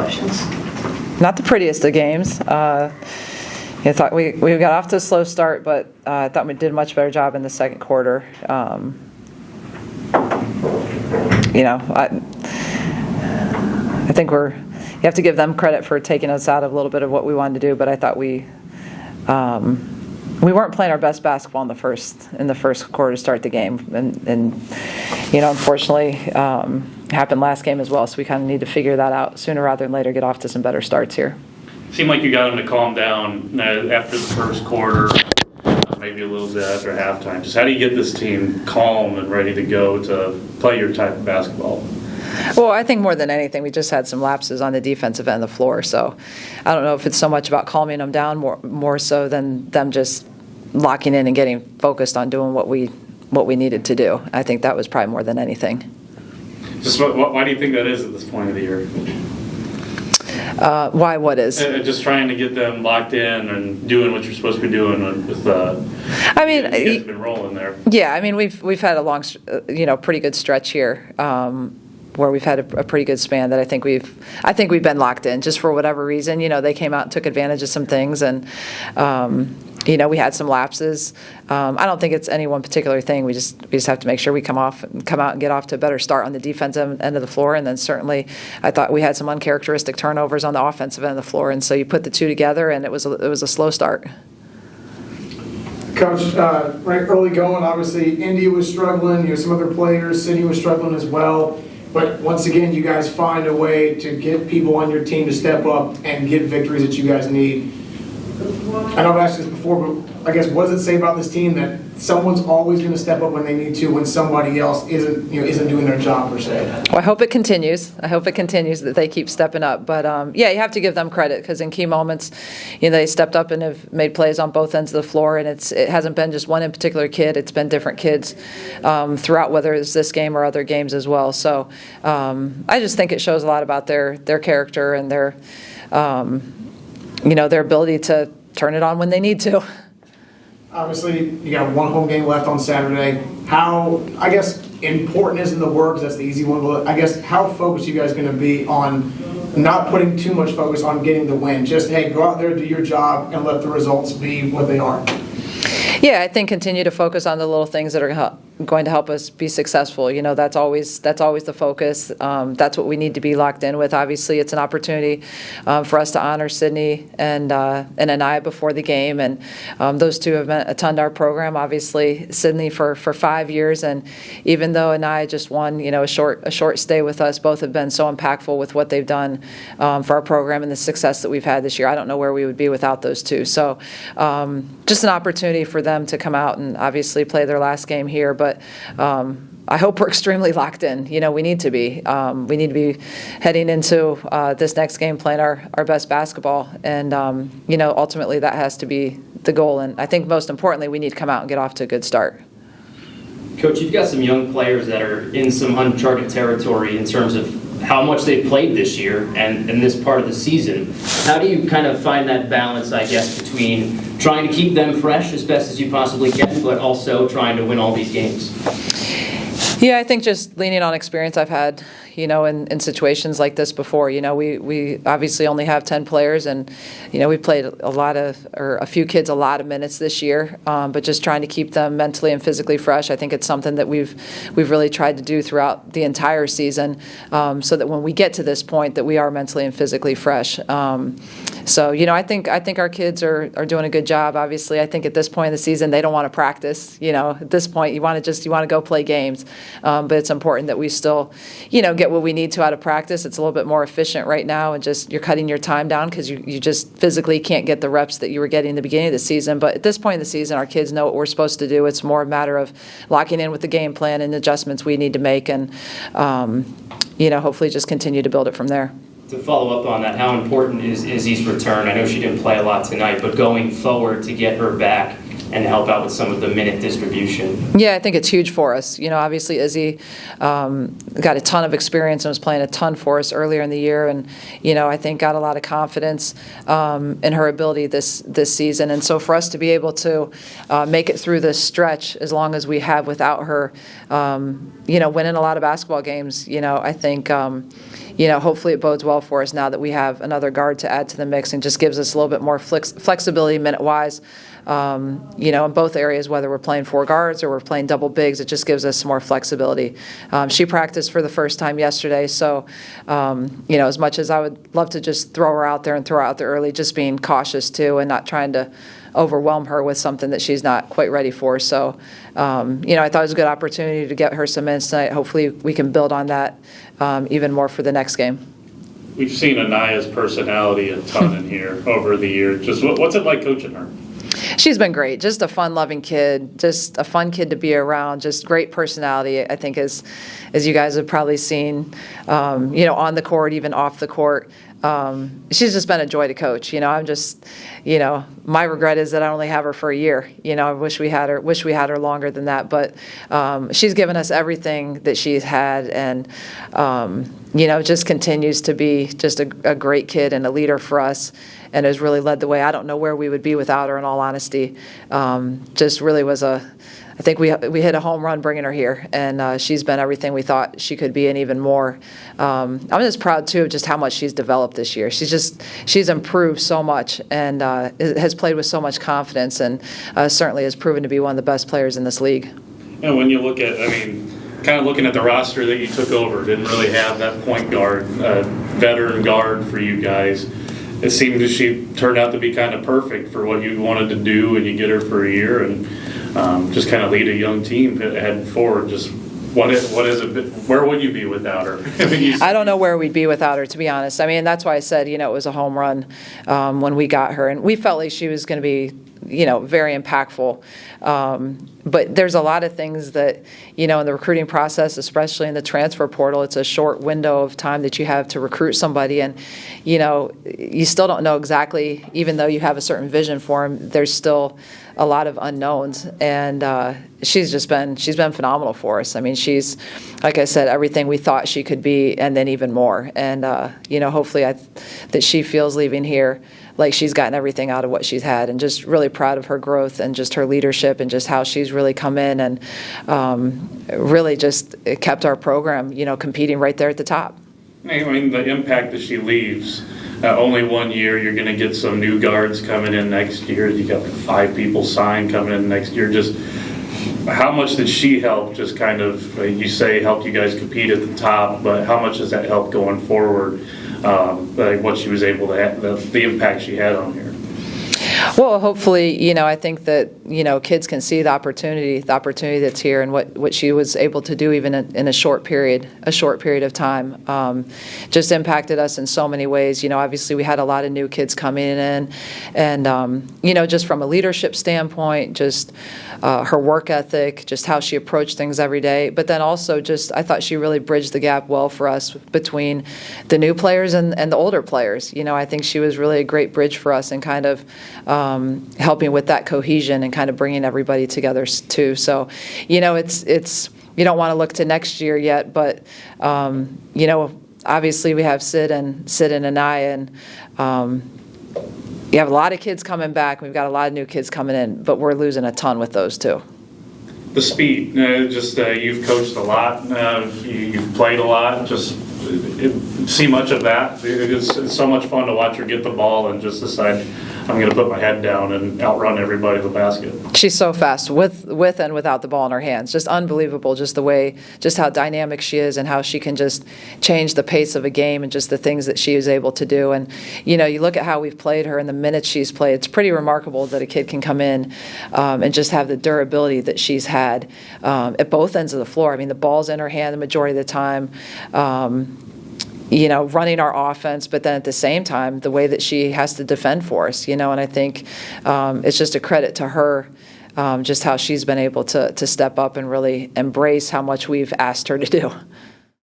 interceptions. Not the prettiest of games. I thought we got off to a slow start, but I thought we did a much better job in the second quarter. I think you have to give them credit for taking us out of a little bit of what we wanted to do, but I thought we weren't playing our best basketball in the first quarter to start the game, and unfortunately happened last game as well. So we kind of need to figure that out sooner rather than later. Get off to some better starts here. Seemed like you got them to calm down after the first quarter, maybe a little bit after halftime. Just how do you get this team calm and ready to go to play your type of basketball? Well, I think more than anything, we just had some lapses on the defensive end of the floor. So I don't know if it's so much about calming them down, more so than them just locking in and getting focused on doing what we needed to do. I think that was probably more than anything. Just why do you think that is at this point of the year? Why? What is? Just trying to get them locked in and doing what you're supposed to be doing with I mean, you guys have been rolling there. Yeah, I mean we've had a long, pretty good stretch here. Where we've had a pretty good span that I think we've been locked in just for whatever reason. They came out and took advantage of some things, and we had some lapses. I don't think it's any one particular thing. We just have to make sure we come out and get off to a better start on the defensive end of the floor, and then certainly I thought we had some uncharacteristic turnovers on the offensive end of the floor, and so you put the two together, and it was a slow start. Coach, right early going, obviously Indy was struggling. Some other players, Sydney was struggling as well. But once again, you guys find a way to get people on your team to step up and get victories that you guys need. I know I've asked this before, but I guess what does it say about this team that someone's always going to step up when they need to when somebody else isn't doing their job per se? Well, I hope it continues. That they keep stepping up. But you have to give them credit because in key moments, they stepped up and have made plays on both ends of the floor. And it hasn't been just one in particular kid. It's been different kids throughout, whether it's this game or other games as well. So I just think it shows a lot about their character and their their ability to turn it on when they need to. Obviously, you got one home game left on Saturday. How, I guess, important isn't the word because that's the easy one, but I guess how focused are you guys going to be on not putting too much focus on getting the win? Just, hey, go out there, do your job, and let the results be what they are. Yeah, I think continue to focus on the little things that are going to help us be successful. That's always the focus. That's what we need to be locked in with. Obviously, it's an opportunity for us to honor Sydney and Anaya before the game, and those two have meant a ton to our program. Obviously, Sydney for 5 years, and even though Anaya just won, a short stay with us, both have been so impactful with what they've done for our program and the success that we've had this year. I don't know where we would be without those two. So, just an opportunity for them to come out and obviously play their last game here, but I hope we're extremely locked in. We need to be. We need to be heading into this next game playing our best basketball, and ultimately that has to be the goal. And I think most importantly, we need to come out and get off to a good start. Coach, you've got some young players that are in some uncharted territory in terms of how much they've played this year and this part of the season. How do you kind of find that balance, I guess, between trying to keep them fresh as best as you possibly can, but also trying to win all these games? Yeah, I think just leaning on experience I've had, in situations like this before. We obviously only have 10 players, and we played a few kids a lot of minutes this year, but just trying to keep them mentally and physically fresh. I think it's something that we've really tried to do throughout the entire season, so that when we get to this point, that we are mentally and physically fresh. So I think our kids are doing a good job. Obviously, I think at this point in the season they don't want to practice. At this point you want to go play games, but it's important that we still get what we need to out of practice. It's a little bit more efficient right now, and just you're cutting your time down because you just physically can't get the reps that you were getting at the beginning of the season. But at this point in the season, our kids know what we're supposed to do. It's more a matter of locking in with the game plan and adjustments we need to make, and hopefully just continue to build it from there. To follow up on that, how important is Izzy's return? I know she didn't play a lot tonight, but going forward to get her back and help out with some of the minute distribution. Yeah, I think it's huge for us. Obviously Izzy got a ton of experience and was playing a ton for us earlier in the year, and I think got a lot of confidence in her ability this season. And so for us to be able to make it through this stretch as long as we have without her, winning a lot of basketball games, I think hopefully it bodes well for us now that we have another guard to add to the mix and just gives us a little bit more flexibility minute-wise. In both areas, whether we're playing four guards or we're playing double bigs, it just gives us some more flexibility. She practiced for the first time yesterday, so, as much as I would love to just throw her out there and throw her out there early, just being cautious too and not trying to overwhelm her with something that she's not quite ready for. So, I thought it was a good opportunity to get her some minutes tonight. Hopefully we can build on that even more for the next game. We've seen Anaya's personality a ton in here over the years. Just what's it like coaching her? She's been great. Just a fun-loving kid. Just a fun kid to be around. Just great personality. I think as you guys have probably seen, on the court, even off the court. She's just been a joy to coach. I'm just, my regret is that I only have her for a year. I wish we had her longer than that. But she's given us everything that she's had, and just continues to be just a great kid and a leader for us, and has really led the way. I don't know where we would be without her, in all honesty. Just really was I think we hit a home run bringing her here, and she's been everything we thought she could be and even more. I'm just proud, too, of just how much she's developed this year. She's improved so much and has played with so much confidence, and certainly has proven to be one of the best players in this league. When you look at, kind of looking at the roster that you took over, didn't really have that point guard, veteran guard for you guys. It seemed that she turned out to be kind of perfect for what you wanted to do, and you get her for a year and just kind of lead a young team head forward. Just what is it? Where would you be without her? I don't know where we'd be without her, to be honest. That's why I said, it was a home run when we got her, and we felt like she was going to be, very impactful. But there's a lot of things that, in the recruiting process, especially in the transfer portal, it's a short window of time that you have to recruit somebody. And, you still don't know exactly, even though you have a certain vision for them, there's still a lot of unknowns. And she's been phenomenal for us. She's, like I said, everything we thought she could be, and then even more. And, hopefully that she feels leaving here like she's gotten everything out of what she's had, and just really proud of her growth and just her leadership and just how she's really come in and really just kept our program, competing right there at the top. The impact that she leaves, only 1 year, you're going to get some new guards coming in next year. You got 5 people signed coming in next year. Just how much did she help, just kind of, you say helped you guys compete at the top, but how much does that help going forward? What she was able to have, the impact she had on here. Well, hopefully, I think that, kids can see the opportunity that's here, and what she was able to do even in a short period of time. Just impacted us in so many ways. Obviously we had a lot of new kids coming in, and, just from a leadership standpoint, just her work ethic, just how she approached things every day. But then also I thought she really bridged the gap well for us between the new players and the older players. I think she was really a great bridge for us and kind of helping with that cohesion and kind of bringing everybody together too. So, it's you don't want to look to next year yet, but obviously we have Sid and Anaya, and you have a lot of kids coming back. We've got a lot of new kids coming in, but we're losing a ton with those too. The speed, you've coached a lot, you've played a lot. See much of that. It's so much fun to watch her get the ball and just decide, I'm going to put my head down and outrun everybody to the basket. She's so fast with and without the ball in her hands. Just unbelievable, just how dynamic she is and how she can just change the pace of a game and just the things that she is able to do. And, you look at how we've played her and the minutes she's played. It's pretty remarkable that a kid can come in and just have the durability that she's had at both ends of the floor. The ball's in her hand the majority of the time. Running our offense, but then at the same time, the way that she has to defend for us, and I think it's just a credit to her, just how she's been able to step up and really embrace how much we've asked her to do.